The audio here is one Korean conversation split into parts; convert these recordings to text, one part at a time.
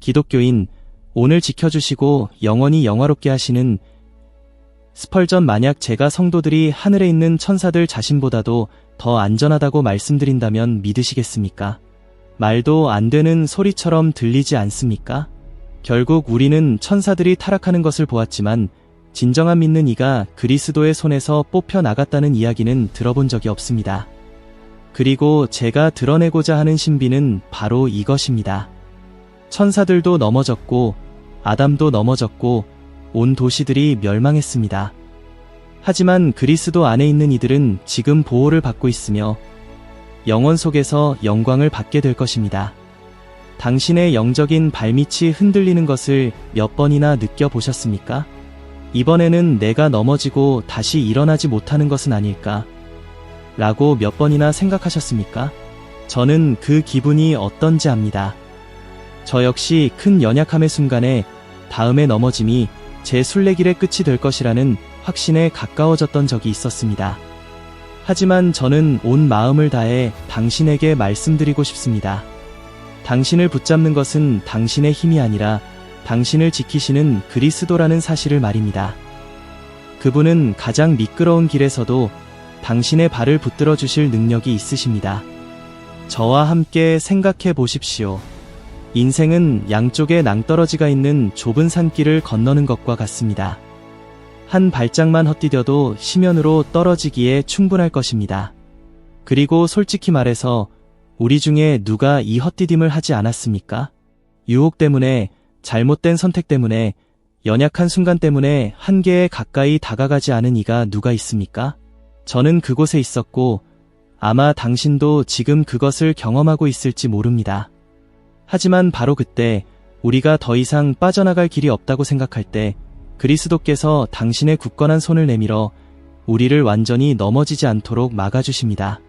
기독교인, 오늘 지켜주시고 영원히 영화롭게 하시는 스펄전, 만약 제가 성도들이 하늘에 있는 천사들 자신보다도 더 안전하다고 말씀드린다면 믿으시겠습니까? 말도 안 되는 소리처럼 들리지 않습니까? 결국 우리는 천사들이 타락하는 것을 보았지만 진정한 믿는 이가 그리스도의 손에서 뽑혀 나갔다는 이야기는 들어본 적이 없습니다. 그리고 제가 드러내고자 하는 신비는 바로 이것입니다. 천사들도 넘어졌고 아담도 넘어졌고 온 도시들이 멸망했습니다. 하지만 그리스도 안에 있는 이들은 지금 보호를 받고 있으며 영원 속에서 영광을 받게 될 것입니다. 당신의 영적인 발밑이 흔들리는 것을 몇 번이나 느껴보셨습니까? 이번에는 내가 넘어지고 다시 일어나지 못하는 것은 아닐까? 라고 몇 번이나 생각하셨습니까? 저는 그 기분이 어떤지 압니다. 저 역시 큰 연약함의 순간에 다음의 넘어짐이 제 순례길의 끝이 될 것이라는 확신에 가까워졌던 적이 있었습니다. 하지만 저는 온 마음을 다해 당신에게 말씀드리고 싶습니다. 당신을 붙잡는 것은 당신의 힘이 아니라 당신을 지키시는 그리스도라는 사실을 말입니다. 그분은 가장 미끄러운 길에서도 당신의 발을 붙들어 주실 능력이 있으십니다. 저와 함께 생각해 보십시오. 인생은 양쪽에 낭떠러지가 있는 좁은 산길을 건너는 것과 같습니다. 한 발짝만 헛디뎌도 심연으로 떨어지기에 충분할 것입니다. 그리고 솔직히 말해서 우리 중에 누가 이 헛디딤을 하지 않았습니까? 유혹 때문에, 잘못된 선택 때문에, 연약한 순간 때문에 한계에 가까이 다가가지 않은 이가 누가 있습니까? 저는 그곳에 있었고 아마 당신도 지금 그것을 경험하고 있을지 모릅니다. 하지만 바로 그때 우리가 더 이상 빠져나갈 길이 없다고 생각할 때 그리스도께서 당신의 굳건한 손을 내밀어 우리를 완전히 넘어지지 않도록 막아주십니다.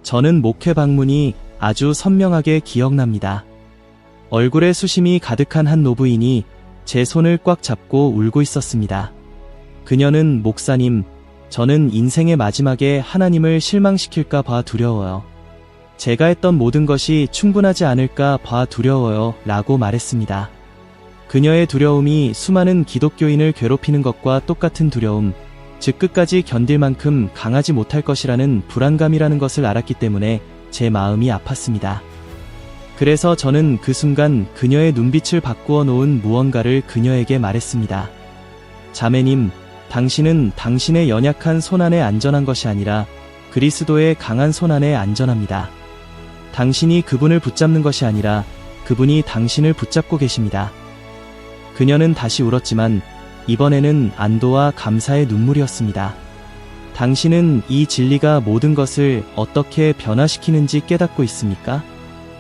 저는 목회 방문이 아주 선명하게 기억납니다. 얼굴에 수심이 가득한 한 노부인이 제 손을 꽉 잡고 울고 있었습니다. 그녀는 목사님, 저는 인생의 마지막에 하나님을 실망시킬까 봐 두려워요. 제가 했던 모든 것이 충분하지 않을까 봐 두려워요 라고 말했습니다. 그녀의 두려움이 수많은 기독교인을 괴롭히는 것과 똑같은 두려움, 즉 끝까지 견딜 만큼 강하지 못할 것이라는 불안감이라는 것을 알았기 때문에 제 마음이 아팠습니다. 그래서 저는 그 순간 그녀의 눈빛을 바꾸어 놓은 무언가를 그녀에게 말했습니다. 자매님, 당신은 당신의 연약한 손 안에 안전한 것이 아니라 그리스도의 강한 손 안에 안전합니다. 당신이 그분을 붙잡는 것이 아니라 그분이 당신을 붙잡고 계십니다. 그녀는 다시 울었지만 이번에는 안도와 감사의 눈물이었습니다. 당신은 이 진리가 모든 것을 어떻게 변화시키는지 깨닫고 있습니까?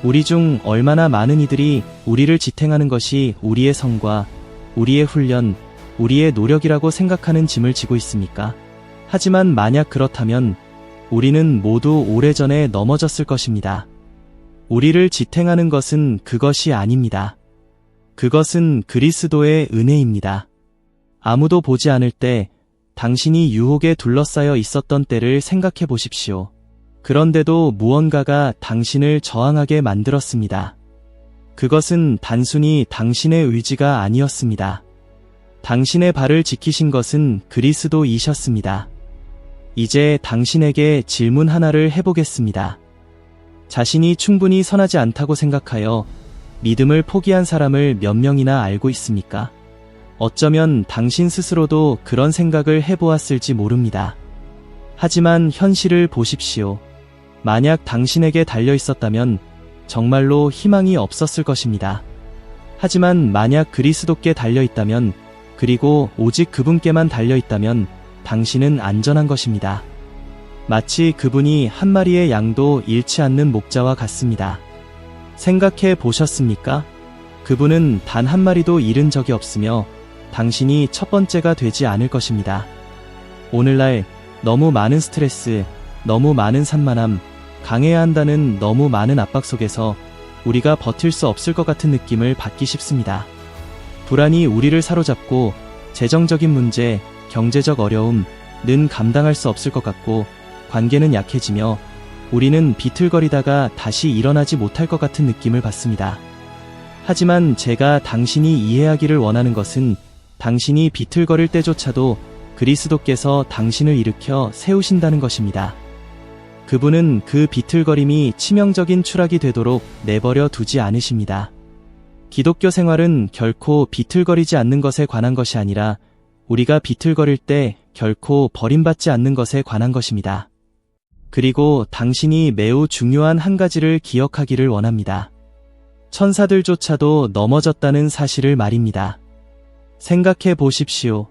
우리 중 얼마나 많은 이들이 우리를 지탱하는 것이 우리의 성과, 우리의 훈련, 우리의 노력이라고 생각하는 짐을 지고 있습니까? 하지만 만약 그렇다면 우리는 모두 오래전에 넘어졌을 것입니다. 우리를 지탱하는 것은 그것이 아닙니다. 그것은 그리스도의 은혜입니다. 아무도 보지 않을 때 당신이 유혹에 둘러싸여 있었던 때를 생각해 보십시오. 그런데도 무언가가 당신을 저항하게 만들었습니다. 그것은 단순히 당신의 의지가 아니었습니다. 당신의 발을 지키신 것은 그리스도이셨습니다. 이제 당신에게 질문 하나를 해보겠습니다. 자신이 충분히 선하지 않다고 생각하여 믿음을 포기한 사람을 몇 명이나 알고 있습니까? 어쩌면 당신 스스로도 그런 생각을 해보았을지 모릅니다. 하지만 현실을 보십시오. 만약 당신에게 달려 있었다면 정말로 희망이 없었을 것입니다. 하지만 만약 그리스도께 달려 있다면, 그리고 오직 그분께만 달려 있다면 당신은 안전한 것입니다. 마치 그분이 한 마리의 양도 잃지 않는 목자와 같습니다. 생각해 보셨습니까? 그분은 단 한 마리도 잃은 적이 없으며 당신이 첫 번째가 되지 않을 것입니다. 오늘날 너무 많은 스트레스, 너무 많은 산만함, 강해야 한다는 너무 많은 압박 속에서 우리가 버틸 수 없을 것 같은 느낌을 받기 쉽습니다. 불안이 우리를 사로잡고 재정적인 문제, 경제적 어려움, 는 감당할 수 없을 것 같고 관계는 약해지며 우리는 비틀거리다가 다시 일어나지 못할 것 같은 느낌을 받습니다. 하지만 제가 당신이 이해하기를 원하는 것은 당신이 비틀거릴 때조차도 그리스도께서 당신을 일으켜 세우신다는 것입니다. 그분은 그 비틀거림이 치명적인 추락이 되도록 내버려 두지 않으십니다. 기독교 생활은 결코 비틀거리지 않는 것에 관한 것이 아니라 우리가 비틀거릴 때 결코 버림받지 않는 것에 관한 것입니다. 그리고 당신이 매우 중요한 한 가지를 기억하기를 원합니다. 천사들조차도 넘어졌다는 사실을 말입니다. 생각해 보십시오.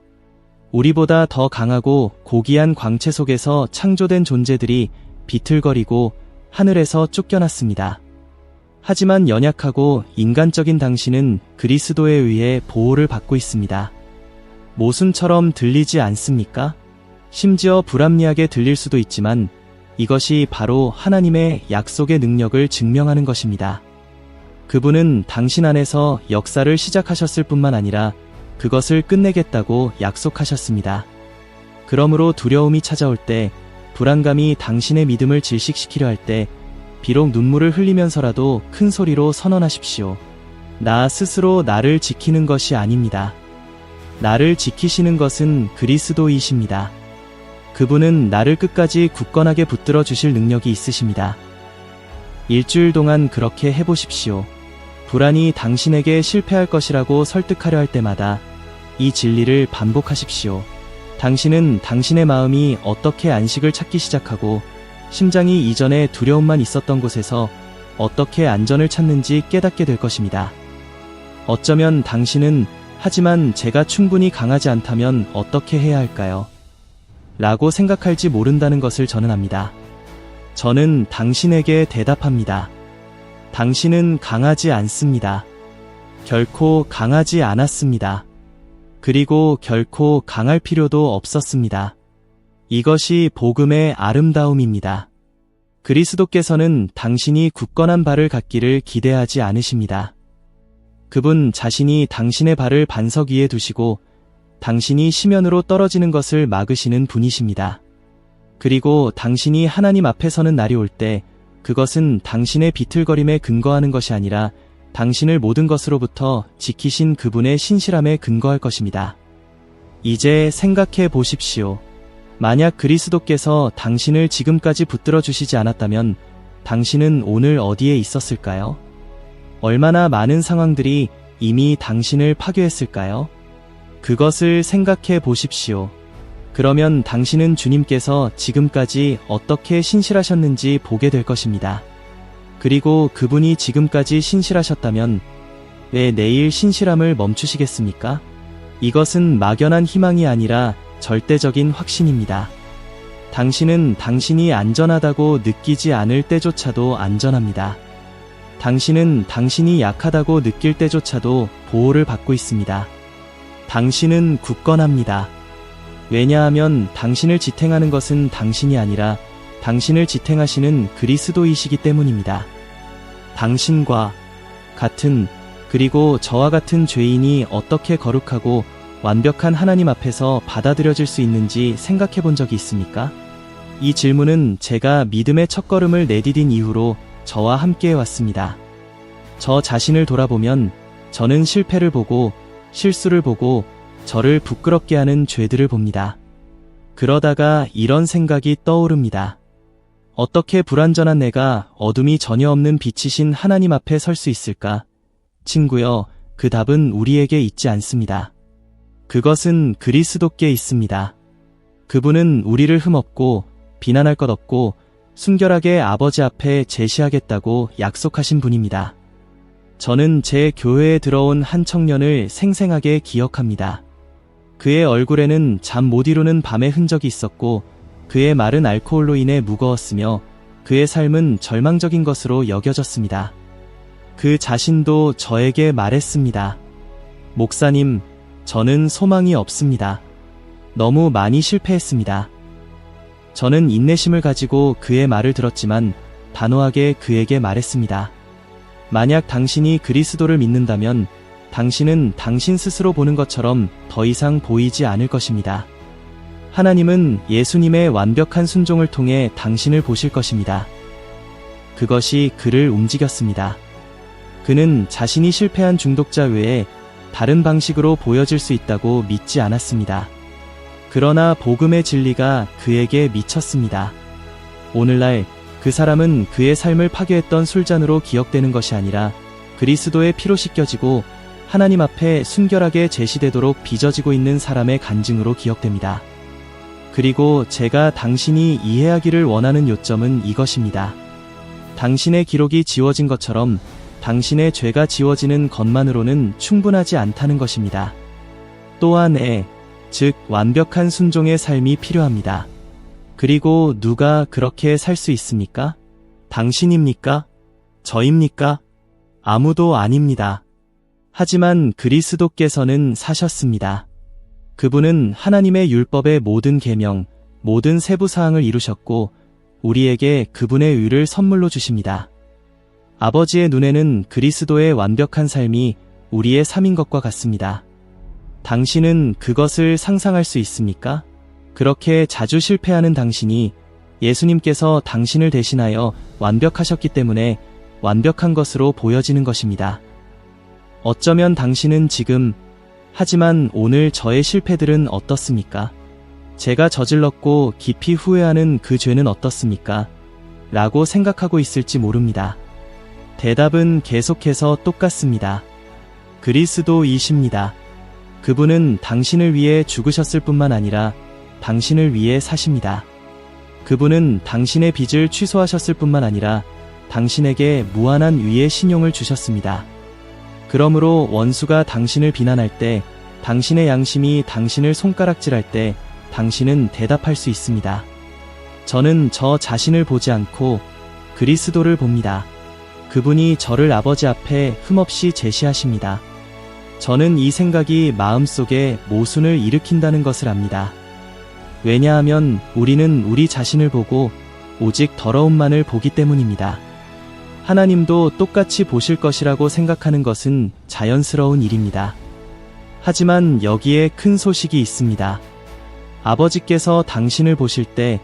우리보다 더 강하고 고귀한 광채 속에서 창조된 존재들이 비틀거리고 하늘에서 쫓겨났습니다. 하지만 연약하고 인간적인 당신은 그리스도에 의해 보호를 받고 있습니다. 모순처럼 들리지 않습니까? 심지어 불합리하게 들릴 수도 있지만 이것이 바로 하나님의 약속의 능력을 증명하는 것입니다. 그분은 당신 안에서 역사를 시작하셨을 뿐만 아니라 그것을 끝내겠다고 약속하셨습니다. 그러므로 두려움이 찾아올 때, 불안감이 당신의 믿음을 질식시키려 할 때, 비록 눈물을 흘리면서라도 큰 소리로 선언하십시오. 나 스스로 나를 지키는 것이 아닙니다. 나를 지키시는 것은 그리스도이십니다. 그분은 나를 끝까지 굳건하게 붙들어 주실 능력이 있으십니다. 일주일 동안 그렇게 해보십시오. 불안이 당신에게 실패할 것이라고 설득하려 할 때마다 이 진리를 반복하십시오. 당신은 당신의 마음이 어떻게 안식을 찾기 시작하고 심장이 이전에 두려움만 있었던 곳에서 어떻게 안전을 찾는지 깨닫게 될 것입니다. 어쩌면 당신은 하지만 제가 충분히 강하지 않다면 어떻게 해야 할까요? 라고 생각할지 모른다는 것을 저는 압니다. 저는 당신에게 대답합니다. 당신은 강하지 않습니다. 결코 강하지 않았습니다. 그리고 결코 강할 필요도 없었습니다. 이것이 복음의 아름다움입니다. 그리스도께서는 당신이 굳건한 발을 갖기를 기대하지 않으십니다. 그분 자신이 당신의 발을 반석 위에 두시고 당신이 시면으로 떨어지는 것을 막으시는 분이십니다. 그리고 당신이 하나님 앞에 서는 날이 올 때 그것은 당신의 비틀거림에 근거하는 것이 아니라 당신을 모든 것으로부터 지키신 그분의 신실함에 근거할 것입니다. 이제 생각해 보십시오. 만약 그리스도께서 당신을 지금까지 붙들어 주시지 않았다면 당신은 오늘 어디에 있었을까요? 얼마나 많은 상황들이 이미 당신을 파괴했을까요? 그것을 생각해 보십시오. 그러면 당신은 주님께서 지금까지 어떻게 신실하셨는지 보게 될 것입니다. 그리고 그분이 지금까지 신실하셨다면 왜 내일 신실함을 멈추시겠습니까? 이것은 막연한 희망이 아니라 절대적인 확신입니다. 당신은 당신이 안전하다고 느끼지 않을 때조차도 안전합니다. 당신은 당신이 약하다고 느낄 때조차도 보호를 받고 있습니다. 당신은 굳건합니다. 왜냐하면 당신을 지탱하는 것은 당신이 아니라 당신을 지탱하시는 그리스도이시기 때문입니다. 당신과 같은 그리고 저와 같은 죄인이 어떻게 거룩하고 완벽한 하나님 앞에서 받아들여질 수 있는지 생각해 본 적이 있습니까? 이 질문은 제가 믿음의 첫걸음을 내디딘 이후로 저와 함께 해왔습니다. 저 자신을 돌아보면 저는 실패를 보고 실수를 보고 저를 부끄럽게 하는 죄들을 봅니다. 그러다가 이런 생각이 떠오릅니다. 어떻게 불완전한 내가 어둠이 전혀 없는 빛이신 하나님 앞에 설 수 있을까? 친구여, 그 답은 우리에게 있지 않습니다. 그것은 그리스도께 있습니다. 그분은 우리를 흠없고 비난할 것 없고 순결하게 아버지 앞에 제시하겠다고 약속하신 분입니다. 저는 제 교회에 들어온 한 청년을 생생하게 기억합니다. 그의 얼굴에는 잠 못 이루는 밤의 흔적이 있었고 그의 말은 알코올로 인해 무거웠으며 그의 삶은 절망적인 것으로 여겨졌습니다. 그 자신도 저에게 말했습니다. 목사님, 저는 소망이 없습니다. 너무 많이 실패했습니다. 저는 인내심을 가지고 그의 말을 들었지만 단호하게 그에게 말했습니다. 만약 당신이 그리스도를 믿는다면 당신은 당신 스스로 보는 것처럼 더 이상 보이지 않을 것입니다. 하나님은 예수님의 완벽한 순종을 통해 당신을 보실 것입니다. 그것이 그를 움직였습니다. 그는 자신이 실패한 중독자 외에 다른 방식으로 보여질 수 있다고 믿지 않았습니다. 그러나 복음의 진리가 그에게 미쳤습니다. 오늘날 그 사람은 그의 삶을 파괴했던 술잔으로 기억되는 것이 아니라 그리스도의 피로 씻겨지고 하나님 앞에 순결하게 제시되도록 빚어지고 있는 사람의 간증으로 기억됩니다. 그리고 제가 당신이 이해하기를 원하는 요점은 이것입니다. 당신의 기록이 지워진 것처럼 당신의 죄가 지워지는 것만으로는 충분하지 않다는 것입니다. 또한 즉 완벽한 순종의 삶이 필요합니다. 그리고 누가 그렇게 살 수 있습니까? 당신입니까? 저입니까? 아무도 아닙니다. 하지만 그리스도께서는 사셨습니다. 그분은 하나님의 율법의 모든 계명, 모든 세부 사항을 이루셨고 우리에게 그분의 의를 선물로 주십니다. 아버지의 눈에는 그리스도의 완벽한 삶이 우리의 삶인 것과 같습니다. 당신은 그것을 상상할 수 있습니까? 그렇게 자주 실패하는 당신이 예수님께서 당신을 대신하여 완벽하셨기 때문에 완벽한 것으로 보여지는 것입니다. 어쩌면 당신은 지금, 하지만 오늘 저의 실패들은 어떻습니까? 제가 저질렀고 깊이 후회하는 그 죄는 어떻습니까? 라고 생각하고 있을지 모릅니다. 대답은 계속해서 똑같습니다. 그리스도이십니다. 그분은 당신을 위해 죽으셨을 뿐만 아니라 당신을 위해 사십니다. 그분은 당신의 빚을 취소하셨을 뿐만 아니라 당신에게 무한한 위의 신용을 주셨습니다. 그러므로 원수가 당신을 비난할 때, 당신의 양심이 당신을 손가락질할 때 당신은 대답할 수 있습니다. 저는 저 자신을 보지 않고 그리스도를 봅니다. 그분이 저를 아버지 앞에 흠없이 제시하십니다. 저는 이 생각이 마음속에 모순을 일으킨다는 것을 압니다. 왜냐하면 우리는 우리 자신을 보고 오직 더러움만을 보기 때문입니다. 하나님도 똑같이 보실 것이라고 생각하는 것은 자연스러운 일입니다. 하지만 여기에 큰 소식이 있습니다. 아버지께서 당신을 보실 때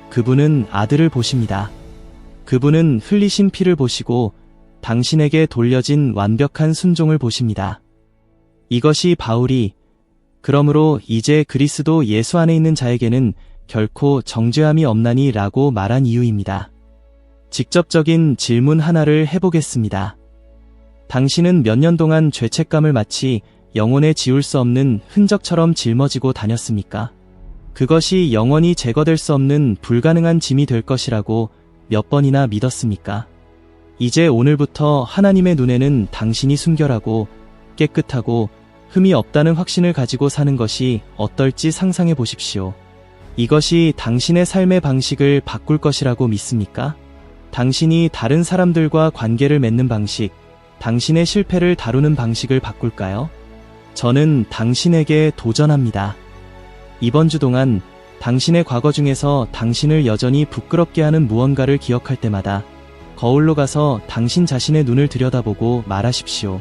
그분은 아들을 보십니다. 그분은 흘리신 피를 보시고 당신에게 돌려진 완벽한 순종을 보십니다. 이것이 바울이 그러므로 이제 그리스도 예수 안에 있는 자에게는 결코 정죄함이 없나니 라고 말한 이유입니다. 직접적인 질문 하나를 해보겠습니다. 당신은 몇 년 동안 죄책감을 마치 영혼에 지울 수 없는 흔적처럼 짊어지고 다녔습니까? 그것이 영원히 제거될 수 없는 불가능한 짐이 될 것이라고 몇 번이나 믿었습니까? 이제 오늘부터 하나님의 눈에는 당신이 순결하고 깨끗하고 흠이 없다는 확신을 가지고 사는 것이 어떨지 상상해 보십시오. 이것이 당신의 삶의 방식을 바꿀 것이라고 믿습니까? 당신이 다른 사람들과 관계를 맺는 방식, 당신의 실패를 다루는 방식을 바꿀까요? 저는 당신에게 도전합니다. 이번 주 동안 당신의 과거 중에서 당신을 여전히 부끄럽게 하는 무언가를 기억할 때마다 거울로 가서 당신 자신의 눈을 들여다보고 말하십시오.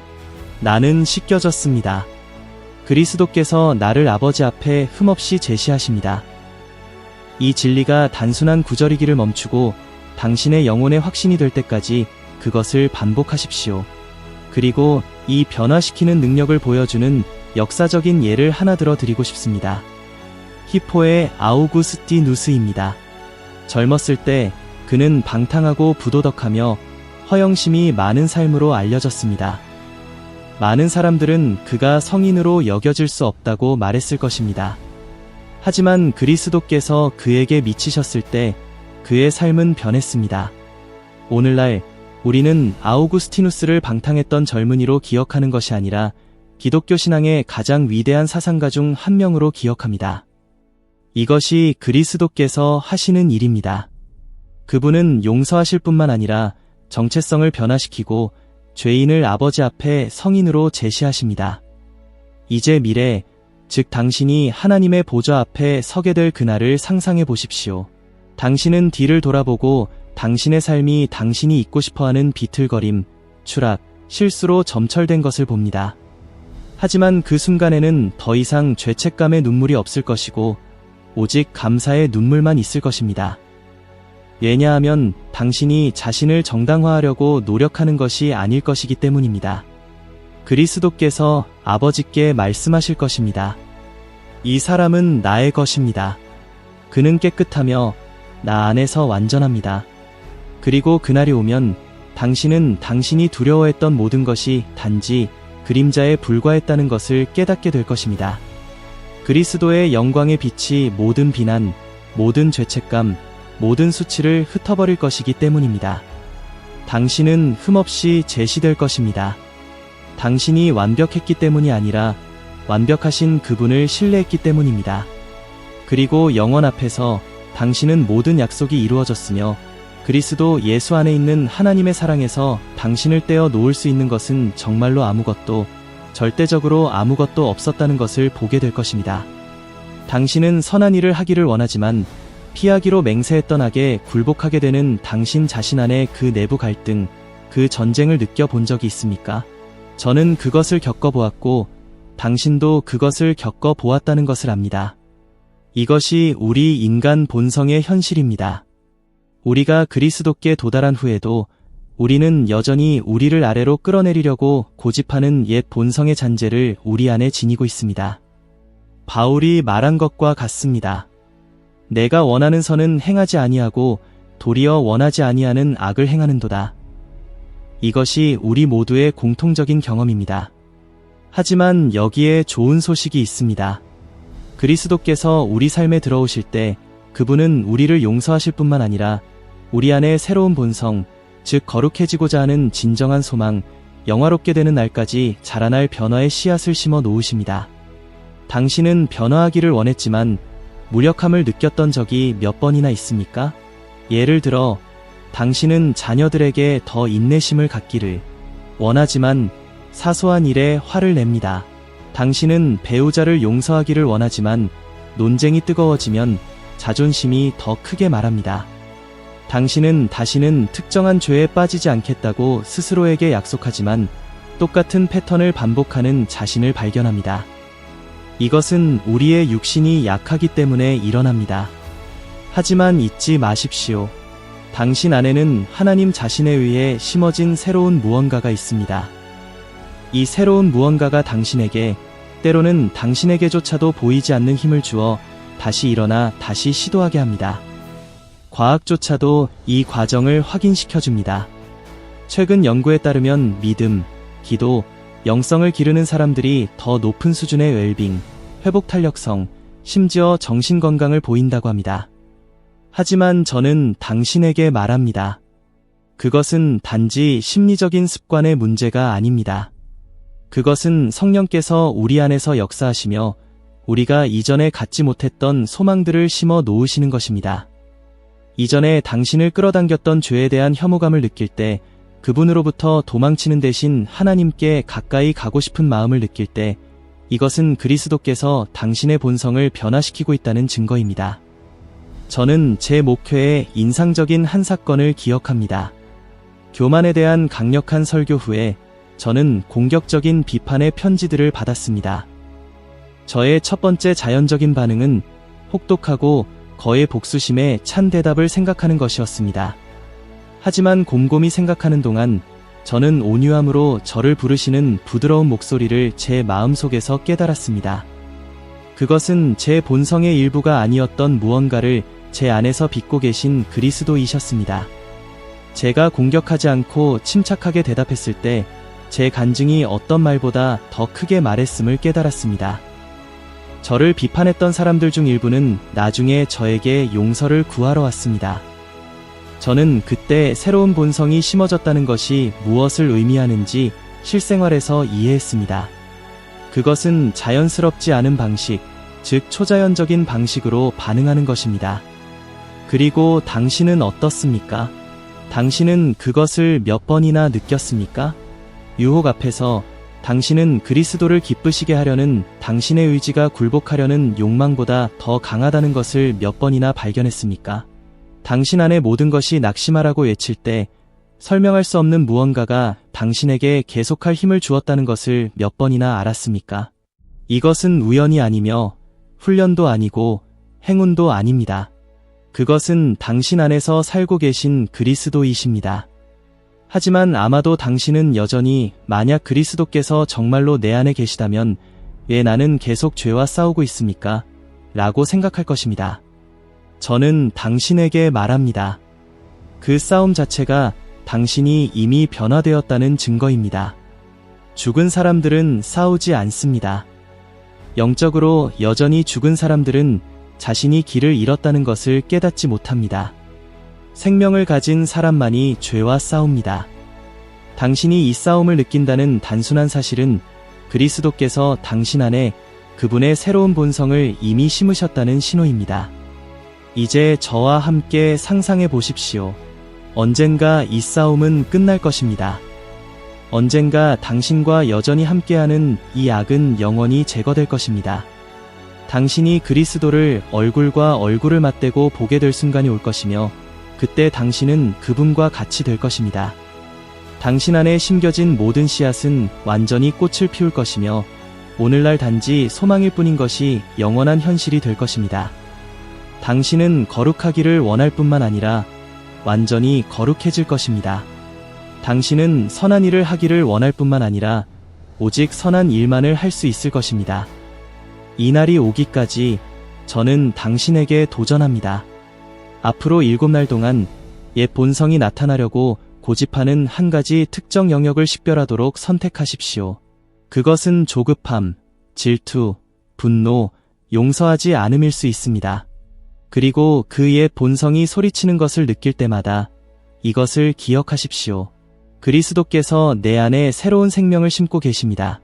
나는 씻겨졌습니다. 그리스도께서 나를 아버지 앞에 흠없이 제시하십니다. 이 진리가 단순한 구절이기를 멈추고 당신의 영혼의 확신이 될 때까지 그것을 반복하십시오. 그리고 이 변화시키는 능력을 보여주는 역사적인 예를 하나 들어드리고 싶습니다. 히포의 아우구스티누스입니다. 젊었을 때 그는 방탕하고 부도덕하며 허영심이 많은 삶으로 알려졌습니다. 많은 사람들은 그가 성인으로 여겨질 수 없다고 말했을 것입니다. 하지만 그리스도께서 그에게 미치셨을 때 그의 삶은 변했습니다. 오늘날 우리는 아우구스티누스를 방탕했던 젊은이로 기억하는 것이 아니라 기독교 신앙의 가장 위대한 사상가 중 한 명으로 기억합니다. 이것이 그리스도께서 하시는 일입니다. 그분은 용서하실 뿐만 아니라 정체성을 변화시키고 죄인을 아버지 앞에 성인으로 제시하십니다. 이제 미래, 즉 당신이 하나님의 보좌 앞에 서게 될 그날을 상상해 보십시오. 당신은 뒤를 돌아보고 당신의 삶이 당신이 잊고 싶어하는 비틀거림, 추락, 실수로 점철된 것을 봅니다. 하지만 그 순간에는 더 이상 죄책감의 눈물이 없을 것이고 오직 감사의 눈물만 있을 것입니다. 왜냐하면 당신이 자신을 정당화하려고 노력하는 것이 아닐 것이기 때문입니다. 그리스도께서 아버지께 말씀하실 것입니다. 이 사람은 나의 것입니다. 그는 깨끗하며 나 안에서 완전합니다. 그리고 그날이 오면 당신은 당신이 두려워했던 모든 것이 단지 그림자에 불과했다는 것을 깨닫게 될 것입니다. 그리스도의 영광의 빛이 모든 비난, 모든 죄책감, 모든 수치를 흩어버릴 것이기 때문입니다. 당신은 흠없이 제시될 것입니다. 당신이 완벽했기 때문이 아니라 완벽하신 그분을 신뢰했기 때문입니다. 그리고 영원 앞에서 당신은 모든 약속이 이루어졌으며 그리스도 예수 안에 있는 하나님의 사랑에서 당신을 떼어 놓을 수 있는 것은 정말로 아무것도, 절대적으로 아무것도 없었다는 것을 보게 될 것입니다. 당신은 선한 일을 하기를 원하지만 피하기로 맹세했던 악에 굴복하게 되는 당신 자신 안의 그 내부 갈등, 그 전쟁을 느껴본 적이 있습니까? 저는 그것을 겪어보았고 당신도 그것을 겪어보았다는 것을 압니다. 이것이 우리 인간 본성의 현실입니다. 우리가 그리스도께 도달한 후에도 우리는 여전히 우리를 아래로 끌어내리려고 고집하는 옛 본성의 잔재를 우리 안에 지니고 있습니다. 바울이 말한 것과 같습니다. 내가 원하는 선은 행하지 아니하고 도리어 원하지 아니하는 악을 행하는도다. 이것이 우리 모두의 공통적인 경험입니다. 하지만 여기에 좋은 소식이 있습니다. 그리스도께서 우리 삶에 들어오실 때 그분은 우리를 용서하실 뿐만 아니라 우리 안에 새로운 본성, 즉 거룩해지고자 하는 진정한 소망, 영화롭게 되는 날까지 자라날 변화의 씨앗을 심어 놓으십니다. 당신은 변화하기를 원했지만 무력함을 느꼈던 적이 몇 번이나 있습니까? 예를 들어 당신은 자녀들에게 더 인내심을 갖기를 원하지만 사소한 일에 화를 냅니다. 당신은 배우자를 용서하기를 원하지만 논쟁이 뜨거워지면 자존심이 더 크게 말합니다. 당신은 다시는 특정한 죄에 빠지지 않겠다고 스스로에게 약속하지만 똑같은 패턴을 반복하는 자신을 발견합니다. 이것은 우리의 육신이 약하기 때문에 일어납니다. 하지만 잊지 마십시오. 당신 안에는 하나님 자신에 의해 심어진 새로운 무언가가 있습니다. 이 새로운 무언가가 당신에게, 때로는 당신에게조차도 보이지 않는 힘을 주어 다시 일어나 다시 시도하게 합니다. 과학조차도 이 과정을 확인시켜줍니다. 최근 연구에 따르면 믿음, 기도, 영성을 기르는 사람들이 더 높은 수준의 웰빙, 회복 탄력성, 심지어 정신건강을 보인다고 합니다. 하지만 저는 당신에게 말합니다. 그것은 단지 심리적인 습관의 문제가 아닙니다. 그것은 성령께서 우리 안에서 역사하시며 우리가 이전에 갖지 못했던 소망들을 심어 놓으시는 것입니다. 이전에 당신을 끌어당겼던 죄에 대한 혐오감을 느낄 때, 그분으로부터 도망치는 대신 하나님께 가까이 가고 싶은 마음을 느낄 때, 이것은 그리스도께서 당신의 본성을 변화시키고 있다는 증거입니다. 저는 제 목회의 인상적인 한 사건을 기억합니다. 교만에 대한 강력한 설교 후에 저는 공격적인 비판의 편지들을 받았습니다. 저의 첫 번째 자연적인 반응은 혹독하고 거의 복수심에 찬 대답을 생각하는 것이었습니다. 하지만 곰곰이 생각하는 동안 저는 온유함으로 저를 부르시는 부드러운 목소리를 제 마음속에서 깨달았습니다. 그것은 제 본성의 일부가 아니었던 무언가를 제 안에서 빚고 계신 그리스도이셨습니다. 제가 공격하지 않고 침착하게 대답했을 때 제 간증이 어떤 말보다 더 크게 말했음을 깨달았습니다. 저를 비판했던 사람들 중 일부는 나중에 저에게 용서를 구하러 왔습니다. 저는 그때 새로운 본성이 심어졌다는 것이 무엇을 의미하는지 실생활에서 이해했습니다. 그것은 자연스럽지 않은 방식, 즉 초자연적인 방식으로 반응하는 것입니다. 그리고 당신은 어떻습니까? 당신은 그것을 몇 번이나 느꼈습니까? 유혹 앞에서 당신은 그리스도를 기쁘시게 하려는 당신의 의지가 굴복하려는 욕망보다 더 강하다는 것을 몇 번이나 발견했습니까? 당신 안의 모든 것이 낙심하라고 외칠 때 설명할 수 없는 무언가가 당신에게 계속할 힘을 주었다는 것을 몇 번이나 알았습니까? 이것은 우연이 아니며 훈련도 아니고 행운도 아닙니다. 그것은 당신 안에서 살고 계신 그리스도이십니다. 하지만 아마도 당신은 여전히 만약 그리스도께서 정말로 내 안에 계시다면 왜 나는 계속 죄와 싸우고 있습니까? 라고 생각할 것입니다. 저는 당신에게 말합니다. 그 싸움 자체가 당신이 이미 변화되었다는 증거입니다. 죽은 사람들은 싸우지 않습니다. 영적으로 여전히 죽은 사람들은 자신이 길을 잃었다는 것을 깨닫지 못합니다. 생명을 가진 사람만이 죄와 싸웁니다. 당신이 이 싸움을 느낀다는 단순한 사실은 그리스도께서 당신 안에 그분의 새로운 본성을 이미 심으셨다는 신호입니다. 이제 저와 함께 상상해 보십시오. 언젠가 이 싸움은 끝날 것입니다. 언젠가 당신과 여전히 함께하는 이 악은 영원히 제거될 것입니다. 당신이 그리스도를 얼굴과 얼굴을 맞대고 보게 될 순간이 올 것이며 그때 당신은 그분과 같이 될 것입니다. 당신 안에 심겨진 모든 씨앗은 완전히 꽃을 피울 것이며 오늘날 단지 소망일 뿐인 것이 영원한 현실이 될 것입니다. 당신은 거룩하기를 원할 뿐만 아니라 완전히 거룩해질 것입니다. 당신은 선한 일을 하기를 원할 뿐만 아니라 오직 선한 일만을 할 수 있을 것입니다. 이 날이 오기까지 저는 당신에게 도전합니다. 앞으로 7날 동안 옛 본성이 나타나려고 고집하는 한 가지 특정 영역을 식별하도록 선택하십시오. 그것은 조급함, 질투, 분노, 용서하지 않음일 수 있습니다. 그리고 그 옛 본성이 소리치는 것을 느낄 때마다 이것을 기억하십시오. 그리스도께서 내 안에 새로운 생명을 심고 계십니다.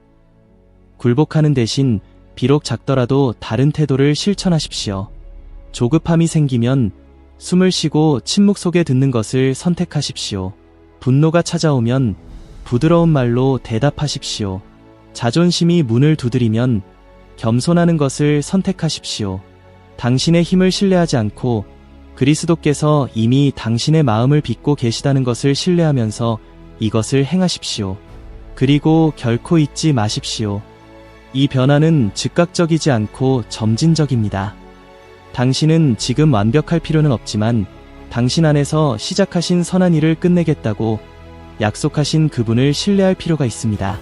굴복하는 대신 비록 작더라도 다른 태도를 실천하십시오. 조급함이 생기면 숨을 쉬고 침묵 속에 듣는 것을 선택하십시오. 분노가 찾아오면 부드러운 말로 대답하십시오. 자존심이 문을 두드리면 겸손하는 것을 선택하십시오. 당신의 힘을 신뢰하지 않고 그리스도께서 이미 당신의 마음을 빚고 계시다는 것을 신뢰하면서 이것을 행하십시오. 그리고 결코 잊지 마십시오. 이 변화는 즉각적이지 않고 점진적입니다. 당신은 지금 완벽할 필요는 없지만 당신 안에서 시작하신 선한 일을 끝내겠다고 약속하신 그분을 신뢰할 필요가 있습니다.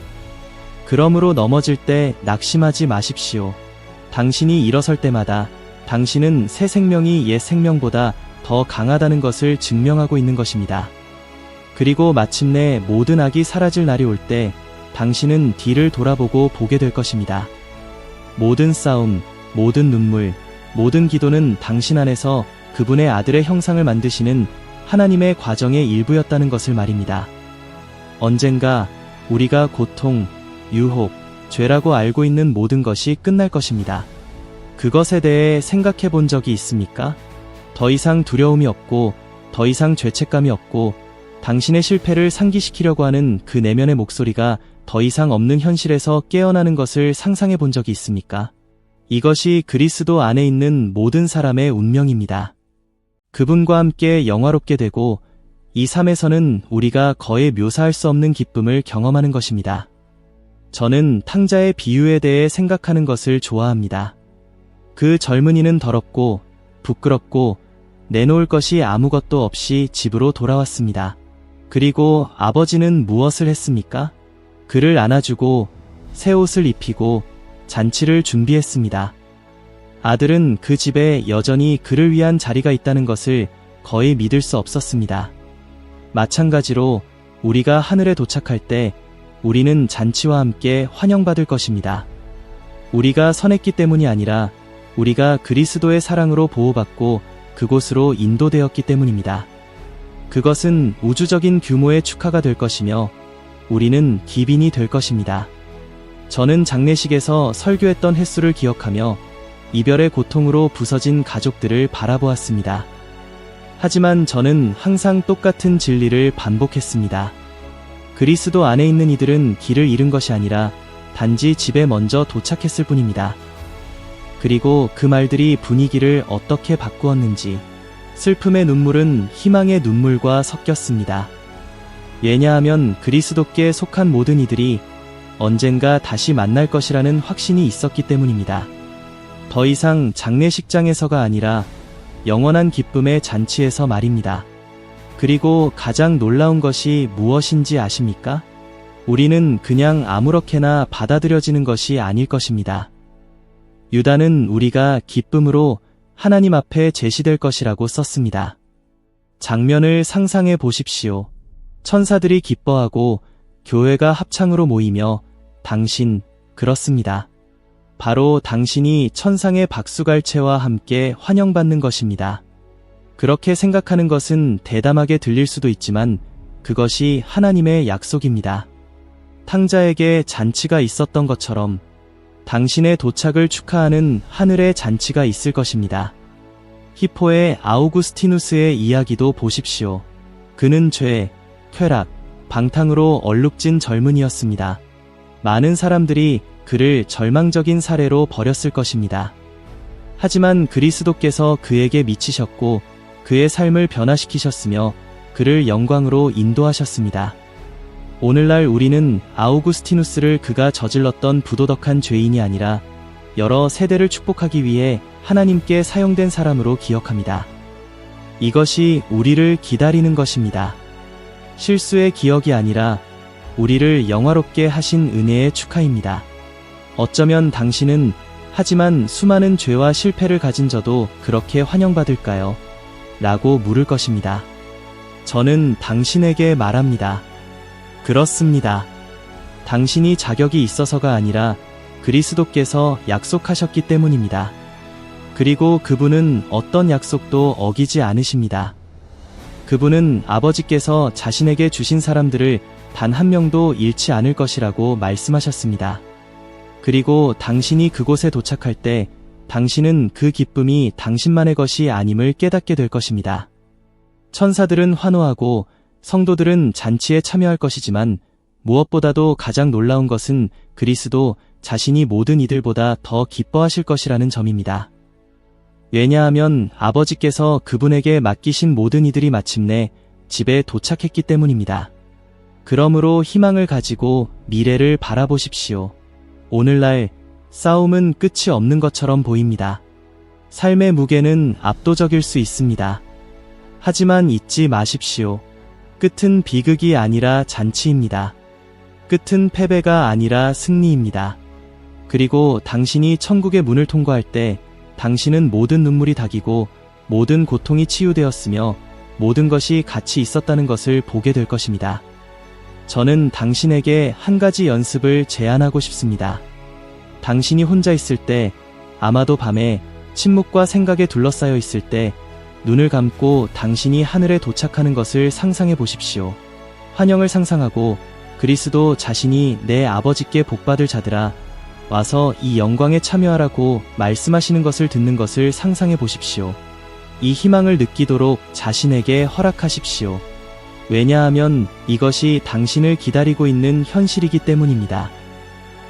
그러므로 넘어질 때 낙심하지 마십시오. 당신이 일어설 때마다 당신은 새 생명이 옛 생명보다 더 강하다는 것을 증명하고 있는 것입니다. 그리고 마침내 모든 악이 사라질 날이 올 때 당신은 뒤를 돌아보고 보게 될 것입니다. 모든 싸움, 모든 눈물, 모든 기도는 당신 안에서 그분의 아들의 형상을 만드시는 하나님의 과정의 일부였다는 것을 말입니다. 언젠가 우리가 고통, 유혹, 죄라고 알고 있는 모든 것이 끝날 것입니다. 그것에 대해 생각해 본 적이 있습니까? 더 이상 두려움이 없고 더 이상 죄책감이 없고 당신의 실패를 상기시키려고 하는 그 내면의 목소리가 더 이상 없는 현실에서 깨어나는 것을 상상해 본 적이 있습니까? 이것이 그리스도 안에 있는 모든 사람의 운명입니다. 그분과 함께 영화롭게 되고 이 삶에서는 우리가 거의 묘사할 수 없는 기쁨을 경험하는 것입니다. 저는 탕자의 비유에 대해 생각하는 것을 좋아합니다. 그 젊은이는 더럽고 부끄럽고 내놓을 것이 아무것도 없이 집으로 돌아왔습니다. 그리고 아버지는 무엇을 했습니까? 그를 안아주고 새 옷을 입히고 잔치를 준비했습니다. 아들은 그 집에 여전히 그를 위한 자리가 있다는 것을 거의 믿을 수 없었습니다. 마찬가지로 우리가 하늘에 도착할 때 우리는 잔치와 함께 환영받을 것입니다. 우리가 선했기 때문이 아니라 우리가 그리스도의 사랑으로 보호받고 그곳으로 인도되었기 때문입니다. 그것은 우주적인 규모의 축하가 될 것이며 우리는 기빈이 될 것입니다. 저는 장례식에서 설교했던 횟수를 기억하며 이별의 고통으로 부서진 가족들을 바라보았습니다. 하지만 저는 항상 똑같은 진리를 반복했습니다. 그리스도 안에 있는 이들은 길을 잃은 것이 아니라 단지 집에 먼저 도착했을 뿐입니다. 그리고 그 말들이 분위기를 어떻게 바꾸었는지 슬픔의 눈물은 희망의 눈물과 섞였습니다. 왜냐하면 그리스도께 속한 모든 이들이 언젠가 다시 만날 것이라는 확신이 있었기 때문입니다. 더 이상 장례식장에서가 아니라 영원한 기쁨의 잔치에서 말입니다. 그리고 가장 놀라운 것이 무엇인지 아십니까? 우리는 그냥 아무렇게나 받아들여지는 것이 아닐 것입니다. 유다는 우리가 기쁨으로 하나님 앞에 제시될 것이라고 썼습니다. 장면을 상상해 보십시오. 천사들이 기뻐하고 교회가 합창으로 모이며 당신, 그렇습니다. 바로 당신이 천상의 박수갈채와 함께 환영받는 것입니다. 그렇게 생각하는 것은 대담하게 들릴 수도 있지만 그것이 하나님의 약속입니다. 탕자에게 잔치가 있었던 것처럼 당신의 도착을 축하하는 하늘의 잔치가 있을 것입니다. 히포의 아우구스티누스의 이야기도 보십시오. 그는 죄, 쾌락, 방탕으로 얼룩진 젊은이였습니다. 많은 사람들이 그를 절망적인 사례로 버렸을 것입니다. 하지만 그리스도께서 그에게 미치셨고 그의 삶을 변화시키셨으며 그를 영광으로 인도하셨습니다. 오늘날 우리는 아우구스티누스를 그가 저질렀던 부도덕한 죄인이 아니라 여러 세대를 축복하기 위해 하나님께 사용된 사람으로 기억합니다. 이것이 우리를 기다리는 것입니다. 실수의 기억이 아니라 우리를 영화롭게 하신 은혜의 축하입니다. 어쩌면 당신은 하지만 수많은 죄와 실패를 가진 저도 그렇게 환영받을까요? 라고 물을 것입니다. 저는 당신에게 말합니다. 그렇습니다. 당신이 자격이 있어서가 아니라 그리스도께서 약속하셨기 때문입니다. 그리고 그분은 어떤 약속도 어기지 않으십니다. 그분은 아버지께서 자신에게 주신 사람들을 단 한 명도 잃지 않을 것이라고 말씀하셨습니다. 그리고 당신이 그곳에 도착할 때 당신은 그 기쁨이 당신만의 것이 아님을 깨닫게 될 것입니다. 천사들은 환호하고 성도들은 잔치에 참여할 것이지만 무엇보다도 가장 놀라운 것은 그리스도 자신이 모든 이들보다 더 기뻐하실 것이라는 점입니다. 왜냐하면 아버지께서 그분에게 맡기신 모든 이들이 마침내 집에 도착했기 때문입니다. 그러므로 희망을 가지고 미래를 바라보십시오. 오늘날 싸움은 끝이 없는 것처럼 보입니다. 삶의 무게는 압도적일 수 있습니다. 하지만 잊지 마십시오. 끝은 비극이 아니라 잔치입니다. 끝은 패배가 아니라 승리입니다. 그리고 당신이 천국의 문을 통과할 때 당신은 모든 눈물이 닦이고 모든 고통이 치유되었으며 모든 것이 같이 있었다는 것을 보게 될 것입니다. 저는 당신에게 한 가지 연습을 제안하고 싶습니다. 당신이 혼자 있을 때, 아마도 밤에 침묵과 생각에 둘러싸여 있을 때 눈을 감고 당신이 하늘에 도착하는 것을 상상해 보십시오. 환영을 상상하고 그리스도 자신이 내 아버지께 복받을 자들아 와서 이 영광에 참여하라고 말씀하시는 것을 듣는 것을 상상해 보십시오. 이 희망을 느끼도록 자신에게 허락하십시오. 왜냐하면 이것이 당신을 기다리고 있는 현실이기 때문입니다.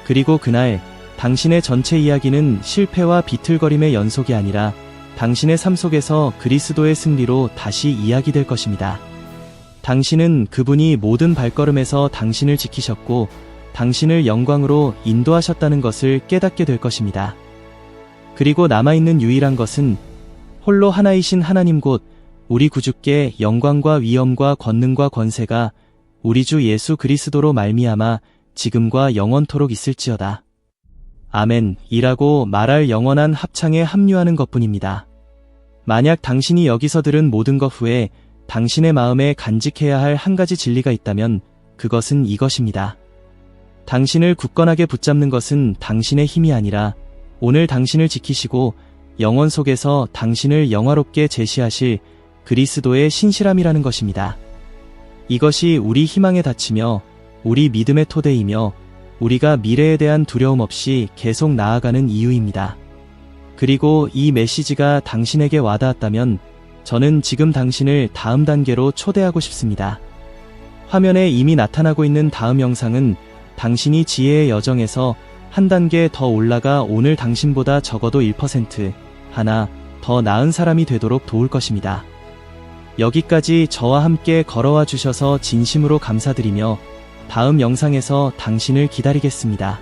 그리고 그날 당신의 전체 이야기는 실패와 비틀거림의 연속이 아니라 당신의 삶 속에서 그리스도의 승리로 다시 이야기될 것입니다. 당신은 그분이 모든 발걸음에서 당신을 지키셨고 당신을 영광으로 인도하셨다는 것을 깨닫게 될 것입니다. 그리고 남아있는 유일한 것은 홀로 하나이신 하나님 곧 우리 구주께 영광과 위엄과 권능과 권세가 우리 주 예수 그리스도로 말미암아 지금과 영원토록 있을지어다. 아멘 이라고 말할 영원한 합창에 합류하는 것뿐입니다. 만약 당신이 여기서 들은 모든 것 후에 당신의 마음에 간직해야 할 한 가지 진리가 있다면 그것은 이것입니다. 당신을 굳건하게 붙잡는 것은 당신의 힘이 아니라 오늘 당신을 지키시고 영원 속에서 당신을 영화롭게 제시하실 그리스도의 신실함이라는 것입니다. 이것이 우리 희망에 닫히며 우리 믿음의 토대이며 우리가 미래에 대한 두려움 없이 계속 나아가는 이유입니다. 그리고 이 메시지가 당신에게 와닿았다면 저는 지금 당신을 다음 단계로 초대하고 싶습니다. 화면에 이미 나타나고 있는 다음 영상은 당신이 지혜의 여정에서 한 단계 더 올라가 오늘 당신보다 적어도 1% 하나 더 나은 사람이 되도록 도울 것입니다. 여기까지 저와 함께 걸어와 주셔서 진심으로 감사드리며 다음 영상에서 당신을 기다리겠습니다.